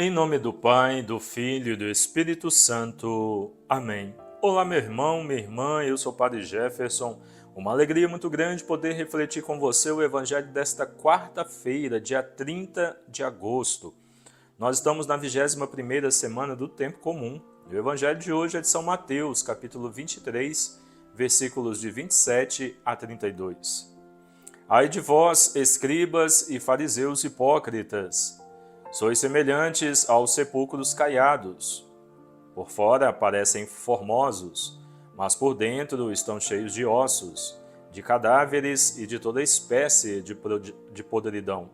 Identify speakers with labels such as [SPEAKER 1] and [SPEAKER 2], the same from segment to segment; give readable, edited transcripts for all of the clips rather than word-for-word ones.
[SPEAKER 1] Em nome do Pai, do Filho e do Espírito Santo. Amém. Olá, meu irmão, minha irmã, eu sou o Padre Jefferson. Uma alegria muito grande poder refletir com você o Evangelho desta quarta-feira, dia 30 de agosto. Nós estamos na 21ª semana do Tempo Comum. E o Evangelho de hoje é de São Mateus, capítulo 23, versículos de 27 a 32. Ai de vós, escribas e fariseus hipócritas! Sois semelhantes aos sepulcros caiados. Por fora parecem formosos, mas por dentro estão cheios de ossos, de cadáveres e de toda espécie de podridão.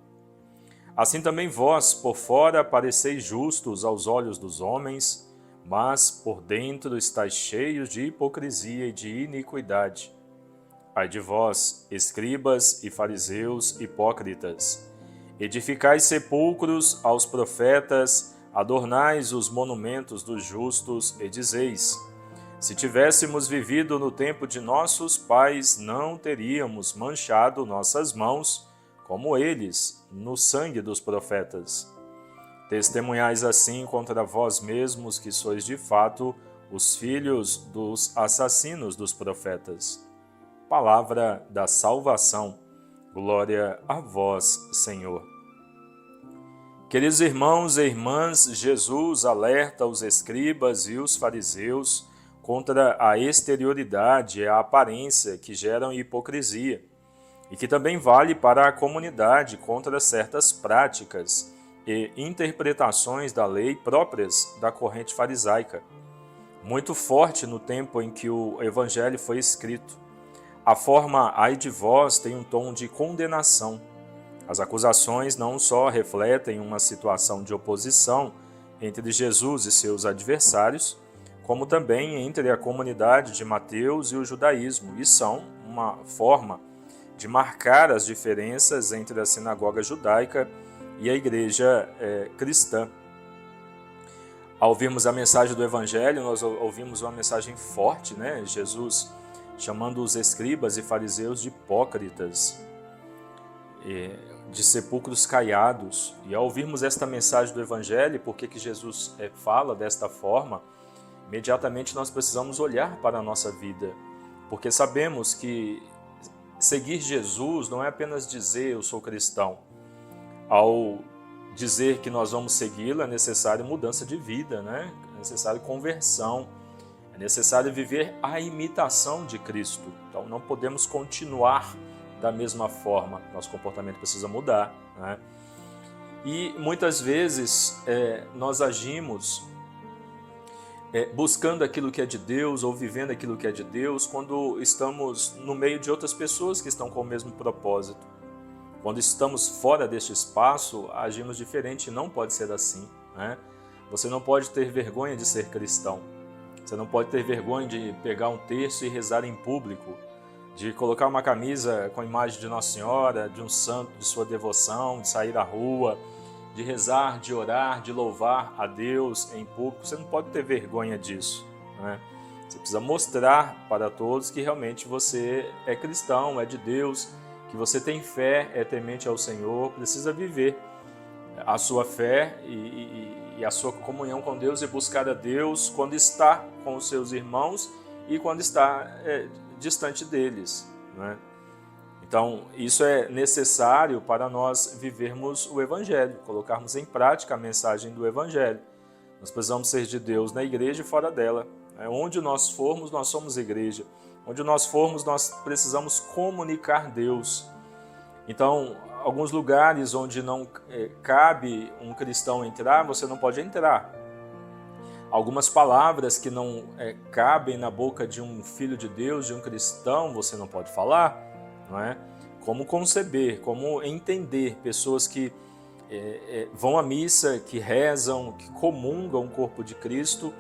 [SPEAKER 1] Assim também vós, por fora, pareceis justos aos olhos dos homens, mas por dentro estáis cheios de hipocrisia e de iniquidade. Ai de vós, escribas e fariseus hipócritas! Edificais sepulcros aos profetas, adornais os monumentos dos justos e dizeis: se tivéssemos vivido no tempo de nossos pais, não teríamos manchado nossas mãos, como eles, no sangue dos profetas. Testemunhais assim contra vós mesmos que sois de fato os filhos dos assassinos dos profetas. Palavra da salvação. Glória a vós, Senhor. Queridos irmãos e irmãs, Jesus alerta os escribas e os fariseus contra a exterioridade e a aparência que geram hipocrisia, e que também vale para a comunidade contra certas práticas e interpretações da lei próprias da corrente farisaica, muito forte no tempo em que o Evangelho foi escrito. A forma ai de vós tem um tom de condenação. As acusações não só refletem uma situação de oposição entre Jesus e seus adversários, como também entre a comunidade de Mateus e o judaísmo, e são uma forma de marcar as diferenças entre a sinagoga judaica e a igreja cristã. Ao ouvirmos a mensagem do Evangelho, nós ouvimos uma mensagem forte, né? Jesus chamando os escribas e fariseus de hipócritas, de sepulcros caiados. E ao ouvirmos esta mensagem do Evangelho, por que Jesus fala desta forma, imediatamente nós precisamos olhar para a nossa vida, porque sabemos que seguir Jesus não é apenas dizer eu sou cristão. Ao dizer que nós vamos segui-lo, é necessário mudança de vida, né? É necessário conversão. É necessário viver a imitação de Cristo. Então não podemos continuar da mesma forma. Nosso comportamento precisa mudar, né? E muitas vezes nós agimos buscando aquilo que é de Deus ou vivendo aquilo que é de Deus quando estamos no meio de outras pessoas que estão com o mesmo propósito. Quando estamos fora deste espaço, agimos diferente. Não pode ser assim, né? Você não pode ter vergonha de ser cristão. Você não pode ter vergonha de pegar um terço e rezar em público, de colocar uma camisa com a imagem de Nossa Senhora, de um santo, de sua devoção, de sair à rua, de rezar, de orar, de louvar a Deus em público. Você não pode ter vergonha disso, né? Você precisa mostrar para todos que realmente você é cristão, é de Deus, que você tem fé, é temente ao Senhor, precisa viver a sua fé e a sua comunhão com Deus e buscar a Deus quando está com os seus irmãos e quando está distante deles, né? Então, isso é necessário para nós vivermos o Evangelho, colocarmos em prática a mensagem do Evangelho. Nós precisamos ser de Deus na igreja e fora dela. Onde nós formos, nós somos igreja. Onde nós formos, nós precisamos comunicar Deus. Então, alguns lugares onde não cabe um cristão entrar, você não pode entrar. Algumas palavras que não cabem na boca de um filho de Deus, de um cristão, você não pode falar, não é? Como conceber, como entender pessoas que vão à missa, que rezam, que comungam o corpo de Cristo,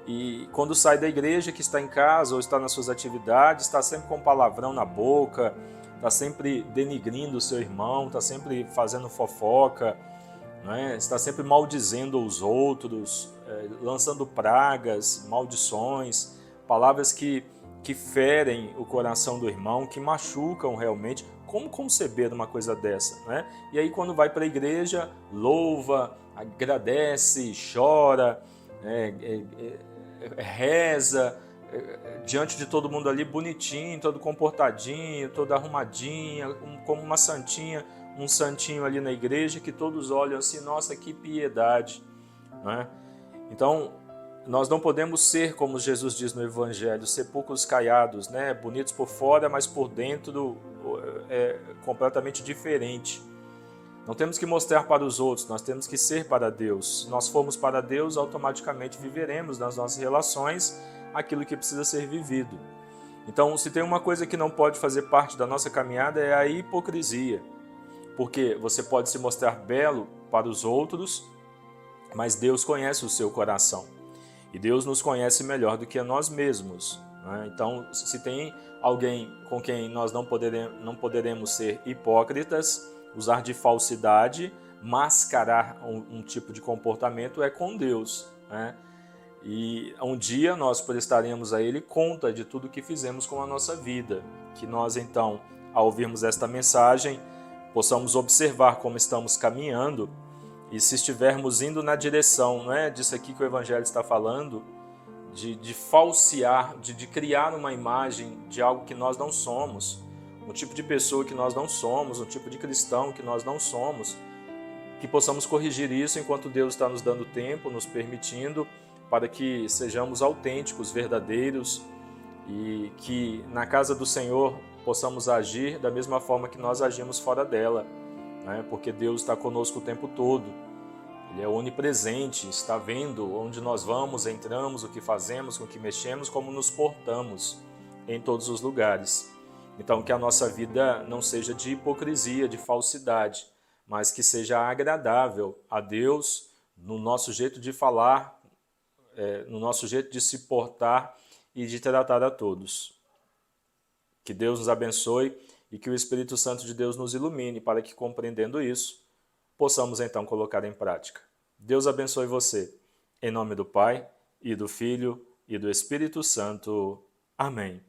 [SPEAKER 1] e quando sai da igreja, que está em casa ou está nas suas atividades, está sempre com palavrão na boca, está sempre denigrindo o seu irmão, está sempre fazendo fofoca, não é? Está sempre maldizendo os outros, lançando pragas, maldições, palavras que ferem o coração do irmão, que machucam realmente, como conceber uma coisa dessa, né? E aí quando vai para a igreja, louva, agradece, chora, reza, diante de todo mundo ali, bonitinho, todo comportadinho, toda arrumadinha, como uma santinha, um santinho ali na igreja, que todos olham assim, nossa, que piedade, né? Então, nós não podemos ser, como Jesus diz no Evangelho, sepulcros caiados, né? Bonitos por fora, mas por dentro completamente diferente. Não temos que mostrar para os outros, nós temos que ser para Deus. Se nós formos para Deus, automaticamente viveremos nas nossas relações aquilo que precisa ser vivido. Então, se tem uma coisa que não pode fazer parte da nossa caminhada é a hipocrisia. Porque você pode se mostrar belo para os outros, mas Deus conhece o seu coração. E Deus nos conhece melhor do que a nós mesmos, né? Então, se tem alguém com quem nós não poderemos ser hipócritas, usar de falsidade, mascarar um tipo de comportamento, é com Deus, né? E um dia nós prestaremos a Ele conta de tudo que fizemos com a nossa vida. Que nós, então, ao ouvirmos esta mensagem, possamos observar como estamos caminhando. E se estivermos indo na direção, não é disso aqui que o Evangelho está falando, de falsear, de criar uma imagem de algo que nós não somos, um tipo de pessoa que nós não somos, um tipo de cristão que nós não somos, que possamos corrigir isso enquanto Deus está nos dando tempo, nos permitindo, para que sejamos autênticos, verdadeiros e que na casa do Senhor possamos agir da mesma forma que nós agimos fora dela, né? Porque Deus está conosco o tempo todo. Ele é onipresente, está vendo onde nós vamos, entramos, o que fazemos, com o que mexemos, como nos portamos em todos os lugares. Então, que a nossa vida não seja de hipocrisia, de falsidade, mas que seja agradável a Deus no nosso jeito de falar, no nosso jeito de se portar e de tratar a todos. Que Deus nos abençoe e que o Espírito Santo de Deus nos ilumine para que, compreendendo isso, possamos então colocar em prática. Deus abençoe você. Em nome do Pai, e do Filho, e do Espírito Santo. Amém.